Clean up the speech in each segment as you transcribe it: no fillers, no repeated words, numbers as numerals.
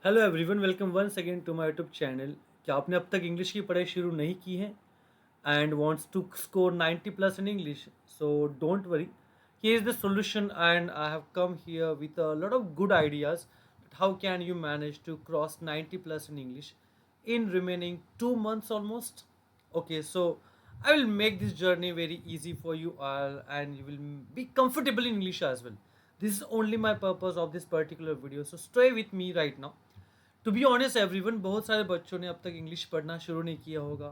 Hello everyone, welcome once again to my YouTube channel. क्या आपने अब तक इंग्लिश की पढ़ाई शुरू नहीं की है and wants to score 90 plus in English? So don't worry, here is the solution and I have come here with a lot of good ideas that how can you manage to cross 90 plus in English in remaining 2 months almost. Okay, so I will make this journey very easy for you all and you will be comfortable in English as well. This is only my purpose of this particular video, so stay with me right now. To be honest everyone, बहुत सारे बच्चों ने अब तक English पढ़ना शुरू नहीं किया होगा.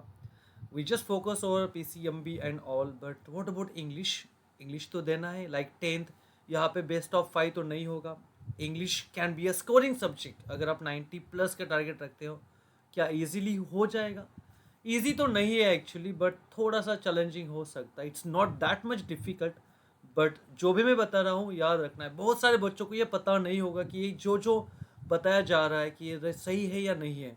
We just focus over PCMB and all, but what about English? English तो देना है लाइक 10th. यहाँ पे बेस्ट ऑफ 5 तो नहीं होगा. English can be a scoring subject. अगर आप 90 प्लस का टारगेट रखते हो, क्या ईजिली हो जाएगा? ईजी तो नहीं है एक्चुअली, बट थोड़ा सा चैलेंजिंग हो सकता है. It's not that much difficult, but जो भी मैं बता रहा हूँ याद रखना है. बहुत सारे बच्चों को ये पता नहीं होगा कि ये जो जो बताया जा रहा है कि ये सही है या नहीं है.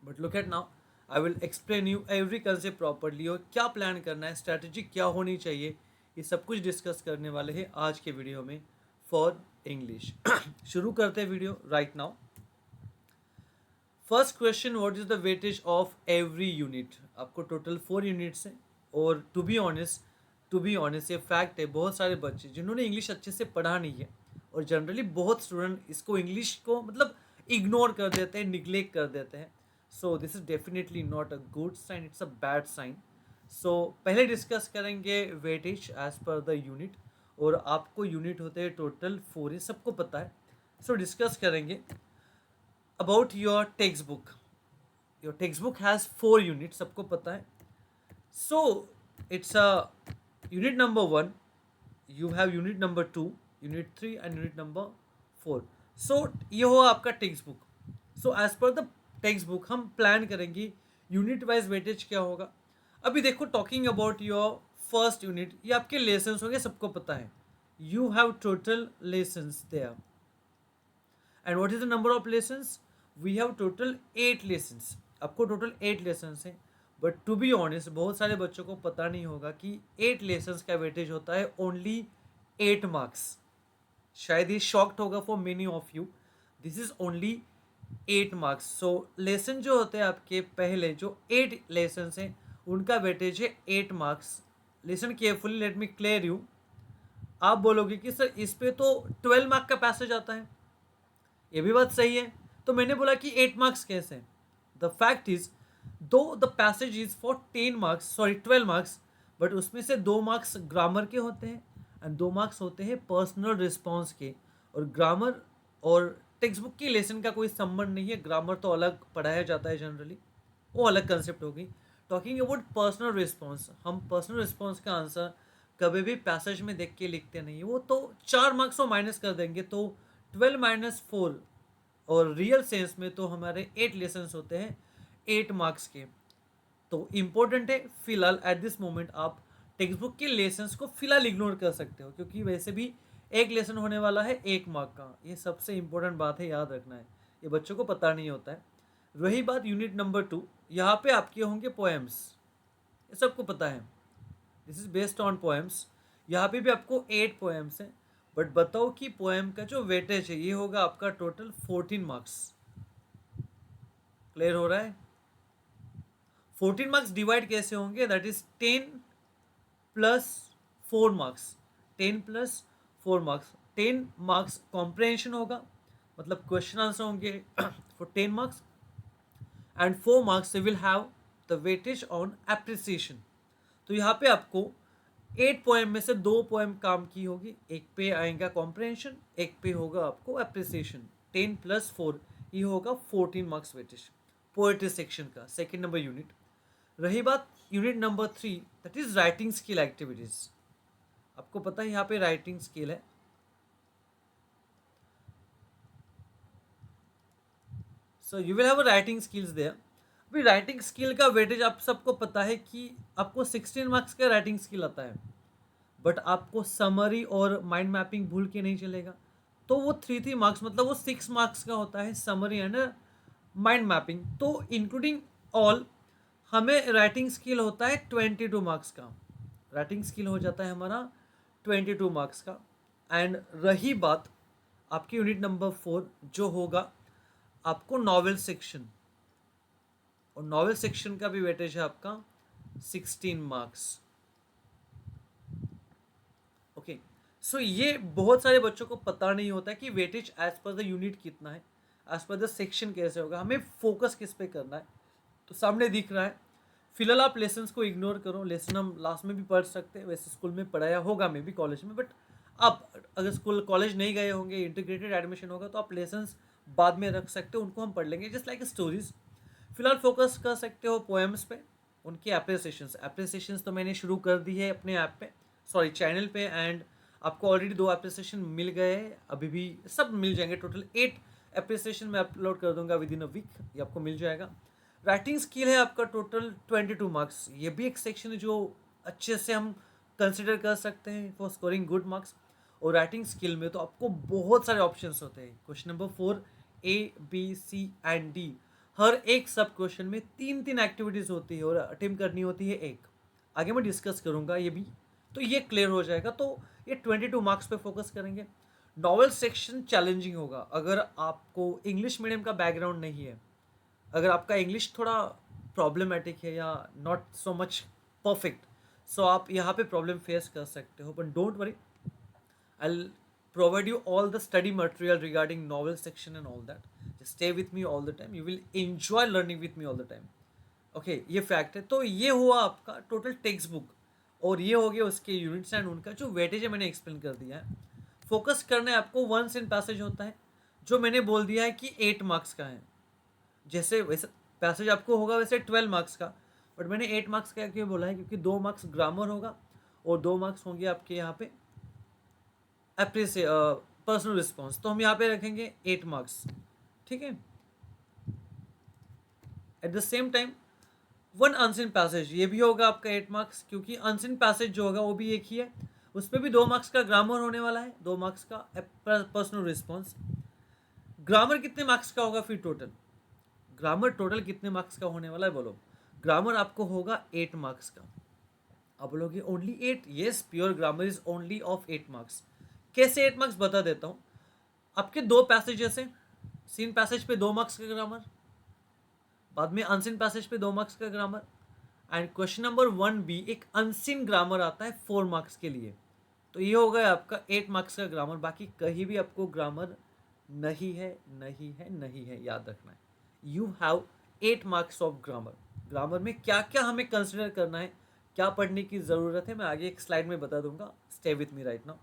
But look at now, I will explain you every concept properly. और क्या प्लान करना है, स्ट्रैटेजी क्या होनी चाहिए, ये सब कुछ डिस्कस करने वाले हैं आज के वीडियो में फॉर इंग्लिश. शुरू करते हैं video right now. First question, what is the weightage of every unit? आपको टोटल 4 यूनिट्स हैं. और टू बी ऑनेस्ट ये फैक्ट है, बहुत सारे बच्चे जिन्होंने इंग्लिश अच्छे से पढ़ा नहीं है, और जनरली बहुत स्टूडेंट इसको इंग्लिश को मतलब इग्नोर कर देते हैं, निग्लेक्ट कर देते हैं. So this is definitely not a good sign, it's a bad sign. So पहले डिस्कस करेंगे weightage as per the unit. और आपको यूनिट होते हैं टोटल 4, ये सबको पता है. सो डिस्कस करेंगे about your text book. Your text book has 4 unit, सबको पता है. सो it's a unit number 1, you have unit number 2, unit 3 and unit number 4. So ये हो आपका text book. So as per the text book हम plan करेंगे unit wise weightage क्या होगा. अभी देखो, talking about your first unit, ये आपके लेसन्स होंगे, सबको पता है. You have total lessons there. And what is the number of lessons? We have total 8 lessons. आपको टोटल 8 लेसन्स हैं. बट टू बी ऑनेस्ट, बहुत सारे बच्चों को पता नहीं होगा कि 8 लेसन्स का वेटेज होता है ओनली 8 मार्क्स. शायद ये शॉक्ड होगा for many of you. This is only 8 marks. So lesson जो होते हैं आपके, पहले जो 8 लेसन हैं उनका वेटेज है 8 marks. Listen carefully, let me clear you. आप बोलोगे कि सर इस पे तो 12 मार्क का पैसेज आता है. ये भी बात सही है. तो मैंने बोला कि 8 मार्क्स कैसे? द फैक्ट इज, दो the passage is for 10 marks, sorry 12 marks, but उसमें से 2 मार्क्स ग्रामर के होते हैं एंड 2 मार्क्स होते हैं पर्सनल रिस्पॉन्स के. और ग्रामर और टेक्स्ट बुक की लेसन का कोई संबंध नहीं है. ग्रामर तो अलग पढ़ाया जाता है जनरली, वो अलग कंसेप्ट होगी. टॉकिंग अबाउट पर्सनल रिस्पॉन्स, हम पर्सनल रिस्पॉन्स का आंसर कभी भी पैसेज में देख के लिखते नहीं है. वो तो 4 मार्क्स को माइनस कर देंगे, तो 12 - 4. और रियल सेंस में तो हमारे 8 लेसन्स होते हैं 8 मार्क्स के. तो इम्पोर्टेंट है, फिलहाल एट दिस मोमेंट आप टेक्स्ट बुक के लेसन्स को फिलहाल इग्नोर कर सकते हो, क्योंकि वैसे भी एक लेसन होने वाला है 1 मार्क का. ये सबसे इम्पोर्टेंट बात है, याद रखना है. ये बच्चों को पता नहीं होता है. रही बात यूनिट नंबर 2, यहाँ पे आपके होंगे पोएम्स. ये सबको पता है, this is based on poems. यहाँ पे भी आपको 8 पोएम्स हैं. बट बताओ कि पोएम का जो वेटेज है ये होगा आपका टोटल 14 मार्क्स. क्लियर हो रहा है? 14 मार्क्स डिवाइड कैसे होंगे? That is 10 plus 4 marks. 10 plus 4 marks. 10 marks comprehension होगा, मतलब क्वेश्चन आंसर होंगे for 10 marks. And 4 marks will have the weightage on appreciation. तो यहाँ पे आपको 8 पोएम में से 2 पोएम काम की होगी. एक पे आएगा कॉम्प्रहेंशन, एक पे होगा आपको एप्रिसिएशन. 10 प्लस 4, ये होगा 14 मार्क्स वेटेज पोएट्री सेक्शन का, सेकेंड नंबर यूनिट. रही बात unit number 3, that is writing skill activities. आपको पता है यहाँ पे राइटिंग स्किल है. So you will have writing skills there. अभी राइटिंग स्किल का वेटेज आप सबको पता है कि आपको 16 मार्क्स का राइटिंग स्किल आता है. बट आपको समरी और माइंड मैपिंग भूल के नहीं चलेगा. तो वो 3 मार्क्स, मतलब वो 6 मार्क्स का होता है समरी एंड माइंड मैपिंग. तो इंक्लूडिंग ऑल हमें राइटिंग स्किल होता है 22 मार्क्स का. राइटिंग स्किल हो जाता है हमारा 22 मार्क्स का. एंड रही बात आपकी यूनिट नंबर 4, जो होगा आपको नॉवेल सेक्शन, और नॉवेल सेक्शन का भी वेटेज है आपका 16 मार्क्स। ओके, सो ये बहुत सारे बच्चों को पता नहीं होता है कि weightage as per the unit कितना है, एज पर द सेक्शन कैसे होगा, हमें फोकस किस पे करना है। तो सामने दिख रहा है। फिलहाल आप लेसन्स को इग्नोर करो, लेसन हम लास्ट में भी पढ़ सकते हैं, वैसे स्कूल में पढ़ाया होगा मे भी कॉलेज में, बट आप अगर स्कूल कॉलेज नहीं गए होंगे, इंटीग्रेटेड एडमिशन होगा, तो आप लेसन्स बाद में रख सकते हो, उनको हम पढ़ लेंगे जस्ट लाइक स्टोरीज। फिलहाल फोकस कर सकते हो पोएम्स पे, उनके एप्रिसिएशंस तो मैंने शुरू कर दी है अपने ऐप पे, सॉरी चैनल पे, एंड आपको ऑलरेडी 2 एप्रिसिएशन मिल गए हैं, अभी भी सब मिल जाएंगे। टोटल 8 एप्रिसिएशन मैं अपलोड कर दूंगा विद इन अ वीक, ये आपको मिल जाएगा। राइटिंग स्किल है आपका टोटल 22 मार्क्स, ये भी एक सेक्शन है जो अच्छे से हम कंसिडर कर सकते हैं फॉर स्कोरिंग गुड मार्क्स। और राइटिंग स्किल में तो आपको बहुत सारे ऑप्शंस होते हैं। Question number 4 A B C and D, हर एक सब क्वेश्चन में 3 एक्टिविटीज़ होती है और अटेम्प्ट करनी होती है एक। आगे मैं डिस्कस करूँगा ये भी, तो ये क्लियर हो जाएगा। तो ये 22 मार्क्स पे फोकस करेंगे। नॉवेल सेक्शन चैलेंजिंग होगा अगर आपको इंग्लिश मीडियम का बैकग्राउंड नहीं है, अगर आपका इंग्लिश थोड़ा प्रॉब्लमेटिक है या नॉट सो मच परफेक्ट, सो आप यहाँ पे प्रॉब्लम फेस कर सकते हो, but don't worry, I'll provide you all the study material regarding novel section and all that. Just stay with me all the time. You will enjoy learning with me all the time. Okay ये fact है। तो ये हुआ आपका total text book, और ये हो गया उसके यूनिट्स एंड उनका जो वेटेज है मैंने एक्सप्लेन कर दिया है। फोकस करना है आपको वंस इन पैसेज होता है, जो मैंने बोल दिया है कि 8 मार्क्स का है। जैसे वैसे पैसेज आपको होगा वैसे 12 मार्क्स का, बट मैंने 8 मार्क्स का क्यों बोला है, क्योंकि 2 मार्क्स ग्रामर होगा और 2 मार्क्स होंगे आपके यहाँ पे अप्रिसिए पर्सनल रिस्पॉन्स, तो हम यहाँ पे रखेंगे 8 मार्क्स, ठीक है। At the same time one unseen passage, ये भी होगा आपका 8 मार्क्स, क्योंकि अनसीन पैसेज जो होगा वो भी एक ही है, उस पर भी 2 मार्क्स का ग्रामर होने वाला है, 2 मार्क्स का पर्सनल रिस्पॉन्स। ग्रामर कितने मार्क्स का होगा फिर टोटल, ग्रामर टोटल कितने मार्क्स का होने वाला है बोलो। ग्रामर आपको होगा 8 मार्क्स का। आप बोलोगे only 8, yes, pure grammar is only of 8 marks. कैसे 8 मार्क्स बता देता हूँ। आपके 2 पैसेजेस हैं, सीन पैसेज पे 2 मार्क्स का ग्रामर, बाद में अनसीन पैसेज पे 2 मार्क्स का grammar, and question number 1B एक अनसीन ग्रामर आता है 4 मार्क्स के लिए। तो ये हो गया आपका 8 मार्क्स का ग्रामर। बाकी कहीं भी आपको ग्रामर नहीं है, नहीं है, नहीं है, याद रखना है। You have 8 marks of grammar. Grammar में क्या क्या हमें कंसिडर करना है, क्या पढ़ने की ज़रूरत है, मैं आगे एक स्लाइड में बता दूंगा। Stay with me right now.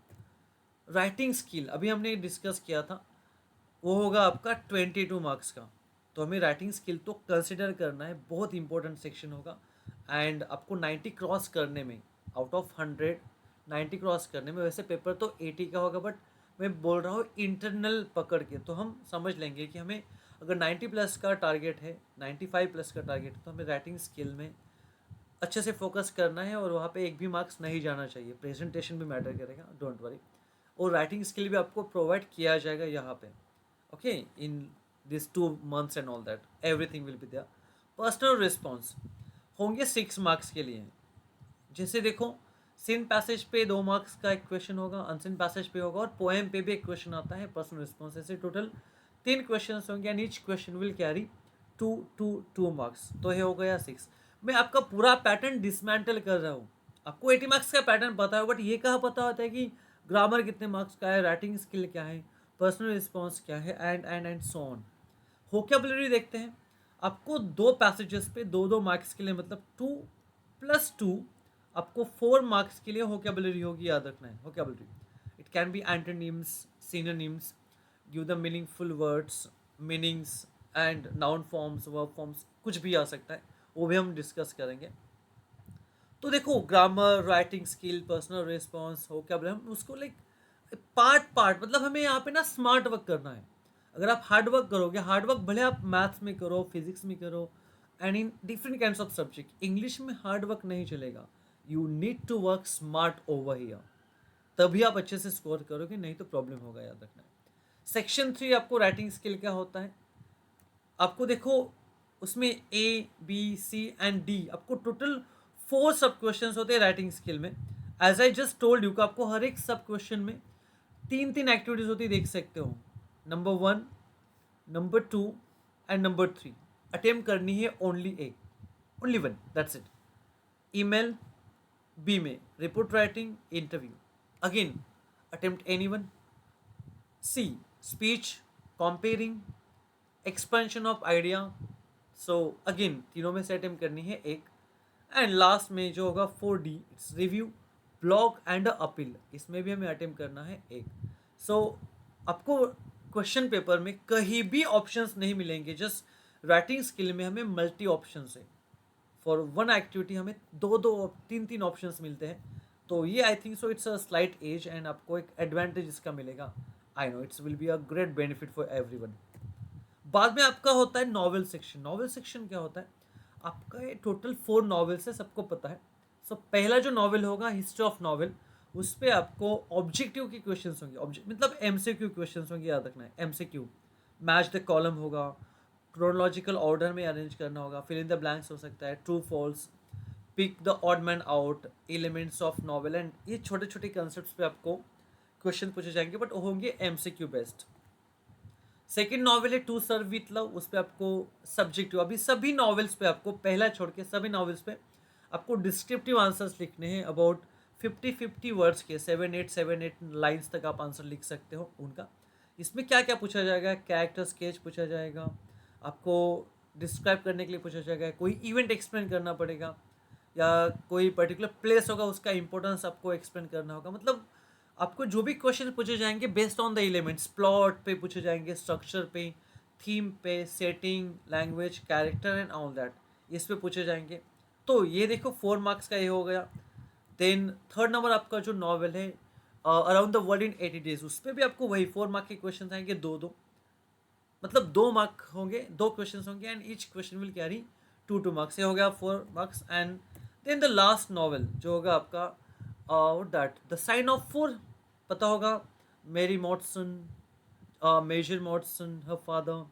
Writing skill अभी हमने डिस्कस किया था, वो होगा आपका 22 मार्क्स का। तो हमें राइटिंग स्किल तो कंसिडर करना है, बहुत इंपॉर्टेंट सेक्शन होगा। एंड आपको 90 क्रॉस करने में, आउट ऑफ 100 90 क्रॉस करने में, वैसे पेपर तो 80 का होगा, बट मैं बोल रहा हूँ इंटरनल पकड़ के, तो हम समझ लेंगे कि हमें अगर 90 प्लस का टारगेट है, 95 प्लस का टारगेट है, तो हमें राइटिंग स्किल में अच्छे से फोकस करना है, और वहाँ पे एक भी मार्क्स नहीं जाना चाहिए। प्रेजेंटेशन भी मैटर करेगा, डोंट वरी। और राइटिंग स्किल भी आपको प्रोवाइड किया जाएगा यहाँ पे, okay, in this 2 months and all that, everything will be there. Personal response होंगे 6 मार्क्स के लिए। जैसे देखो, सिन पैसेज पे 2 मार्क्स का एक क्वेश्चन होगा, अनसिन पैसेज पे होगा, और पोएम पे भी एक क्वेश्चन आता है पर्सनल रिस्पॉन्स। ऐसे टोटल 3 क्वेश्चन होंगे, and each question will carry 2 marks. तो ये हो गया 6। मैं आपका पूरा पैटर्न डिसमेंटल कर रहा हूँ। आपको 80 मार्क्स का पैटर्न पता है, बट ये कहाँ पता होता है कि ग्रामर कितने मार्क्स का है, राइटिंग स्किल क्या है, पर्सनल रिस्पॉन्स क्या है, एंड सो ऑन। वोकैबुलरी देखते हैं। आपको 2 पैसेजेस पे 2 मार्क्स के लिए, मतलब 2 + 2 आपको 4 मार्क्स के लिए वोकैबुलरी होगी, याद रखना है vocabulary. It can be antonyms, synonyms, give the meaningful words, meanings and noun forms, verb forms, कुछ भी आ सकता है, वो भी हम डिस्कस करेंगे। तो देखो, grammar, writing skill, personal response, vocabulary, हम उसको लाइक पार्ट, मतलब हमें यहाँ पे ना स्मार्ट वर्क करना है। अगर आप हार्ड वर्क करोगे, हार्ड वर्क भले आप मैथ्स में करो, फिजिक्स में करो, and in different kinds of subject, English में हार्ड वर्क नहीं चलेगा। You need to work smart over here, तभी आप अच्छे से स्कोर करोगे, नहीं तो प्रॉब्लम होगा, याद रखना है। सेक्शन 3 आपको राइटिंग स्किल क्या होता है। आपको देखो, उसमें A B C and D, आपको टोटल 4 सब क्वेश्चन होते हैं राइटिंग स्किल में। As I just told you, आपको हर एक सब क्वेश्चन में 3 एक्टिविटीज होती है, देख सकते हो। Number 1, number 2 and number 3, attempt करनी है ओनली एक, only one, that's it. Email, B में report writing, interview, again attempt any one. C, speech, compering, expansion of idea, so again तीनों में से अटेम्प्ट करनी है एक। एंड लास्ट में जो होगा 4D, it's review, blog and appeal, इसमें भी हमें अटेम्प्ट करना है एक। सो आपको क्वेश्चन पेपर में कहीं भी ऑप्शंस नहीं मिलेंगे, जस्ट राइटिंग स्किल में हमें मल्टी ऑप्शन है। फॉर वन एक्टिविटी हमें दो दो तीन तीन ऑप्शंस मिलते हैं। तो ये I think so it's a slight edge and आपको एक एडवांटेज इसका मिलेगा। I know it's will be a great benefit for everyone. बाद में आपका होता है नॉवेल सेक्शन। नॉवेल सेक्शन क्या होता है, आपका ये टोटल 4 नॉवेल्स है, सबको पता है। सो पहला जो नॉवेल होगा हिस्ट्री ऑफ नॉवेल, उस पर आपको ऑब्जेक्टिव के क्वेश्चन होंगे, ऑब्जेक्ट मतलब MCQ क्वेश्चन होंगे, याद रखना है MCQ। मैच द कॉलम होगा, क्रोनोलॉजिकल ऑर्डर में अरेंज करना होगा, फिल इन द ब्लैंक्स हो सकता है, true false, pick the odd man out, elements of novel, and ये छोटे छोटे कंसेप्ट पे आपको क्वेश्चन पूछे जाएंगे, बट होंगे MCQ बेस्ड। सेकेंड नॉवेल है टू सर्व विथ लव, उस पर आपको सब्जेक्टिव, अभी सभी नॉवेल्स पे आपको पहला छोड़ के सभी नॉवेल्स पे आपको डिस्क्रिप्टिव आंसर्स लिखने हैं, अबाउट 50-50 वर्ड्स के, 7-8 लाइन्स तक आप आंसर लिख सकते हो उनका। इसमें क्या क्या पूछा जाएगा, कैरेक्टर स्केच पूछा जाएगा, आपको डिस्क्राइब करने के लिए पूछा जाएगा, कोई इवेंट एक्सप्लेन करना पड़ेगा, या कोई पर्टिकुलर प्लेस होगा उसका इंपॉर्टेंस आपको एक्सप्लेन करना होगा। मतलब आपको जो भी क्वेश्चन पूछे जाएंगे based on the elements, plot पे पूछे जाएंगे, स्ट्रक्चर पे, थीम पे, setting, language, character and all that, इस पे पूछे जाएंगे। तो ये देखो 4 मार्क्स का ये हो गया। देन थर्ड नंबर आपका जो नॉवल है around the world in 80 days, उस पर भी आपको वही 4 मार्क के क्वेश्चन आएंगे, दो दो, मतलब 2 मार्क होंगे, 2 क्वेश्चन होंगे, and each question will carry 2 marks, ये हो गया 4 marks. And then the last novel जो होगा आपका दैट द साइन ऑफ 4, पता होगा, Mary Morstan, major Morstan, her father,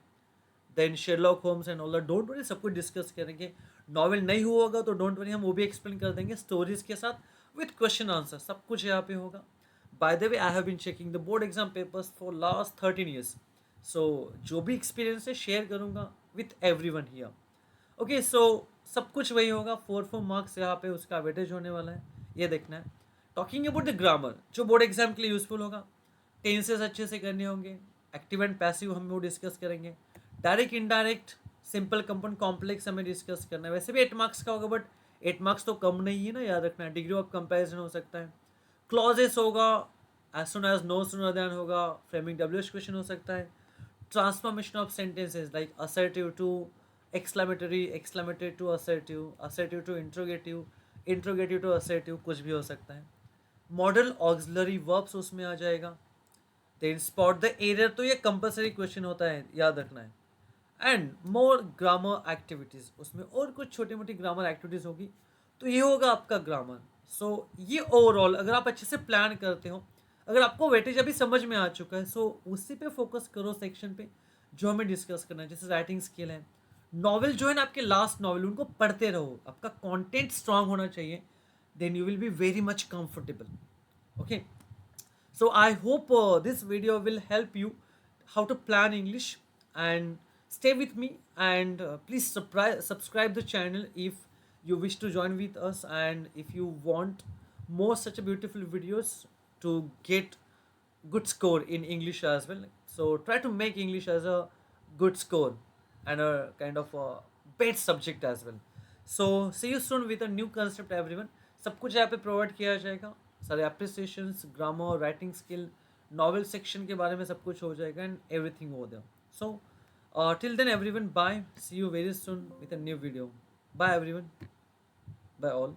then Sherlock Holmes and all that. Don't worry, सब कुछ डिस्कस करेंगे। नॉवल नहीं हुआ होगा तो डोंट वरी, हम वो भी एक्सप्लेन कर देंगे स्टोरीज के साथ, विथ क्वेश्चन आंसर, सब कुछ यहाँ पे होगा। By the way, I have been checking the board exam papers for last 13 years, so जो भी एक्सपीरियंस है शेयर करूँगा with every one here. Okay, so सब कुछ वही होगा, 4 मार्क्स यहाँ पे उसका वेटेज होने वाला है, ये देखना है। टॉकिंग अबाउट द ग्रामर, जो बोर्ड एग्जाम के लिए यूजफुल होगा, टेंसेस अच्छे से करने होंगे, एक्टिव एंड पैसिव हम वो डिस्कस करेंगे, direct indirect, simple compound complex हमें डिस्कस करना है। वैसे भी 8 मार्क्स का होगा, बट 8 मार्क्स तो कम नहीं है ना, याद रखना है, डिग्री ऑफ कंपेरिजन हो सकता है। क्लॉजेस होगा, as soon as, no sooner than होगा, फ्रेमिंग WH क्वेश्चन हो सकता है, transformation of sentences like assertive to exclamatory, exclamatory to assertive, assertive to interrogative, interrogative to assertive, कुछ भी हो सकता है। मॉडल ऑक्सिलरी वर्ब्स उसमें आ जाएगा। देन स्पॉट द एरर, तो ये कंपलसरी क्वेश्चन होता है, याद रखना है। एंड मोर ग्रामर एक्टिविटीज़, उसमें और कुछ छोटी मोटी ग्रामर एक्टिविटीज़ होगी, तो ये होगा आपका ग्रामर। सो ये ओवरऑल अगर आप अच्छे से प्लान करते हो, अगर आपको वेटेज अभी समझ में आ चुका है, सो उसी पे फोकस करो सेक्शन पे जो हमें डिस्कस करना है, जैसे राइटिंग स्किल है, नॉवल जो है ना आपके लास्ट नॉवल, उनको पढ़ते रहो, आपका कंटेंट स्ट्रांग होना चाहिए, then you will be very much comfortable. Okay, so I hope this video will help you how to plan English, and stay with me, and please subscribe the channel if you wish to join with us, and if you want more such a beautiful videos to get good score in English as well. So try to make English as a good score and a kind of a best subject as well. So see you soon with a new concept everyone. सब कुछ यहाँ पे provide किया जाएगा, सारे appreciations, grammar, writing skill, novel section के बारे में सब कुछ हो जाएगा, and everything over there. So till then everyone, bye, see you very soon with a new video. Bye everyone, bye all.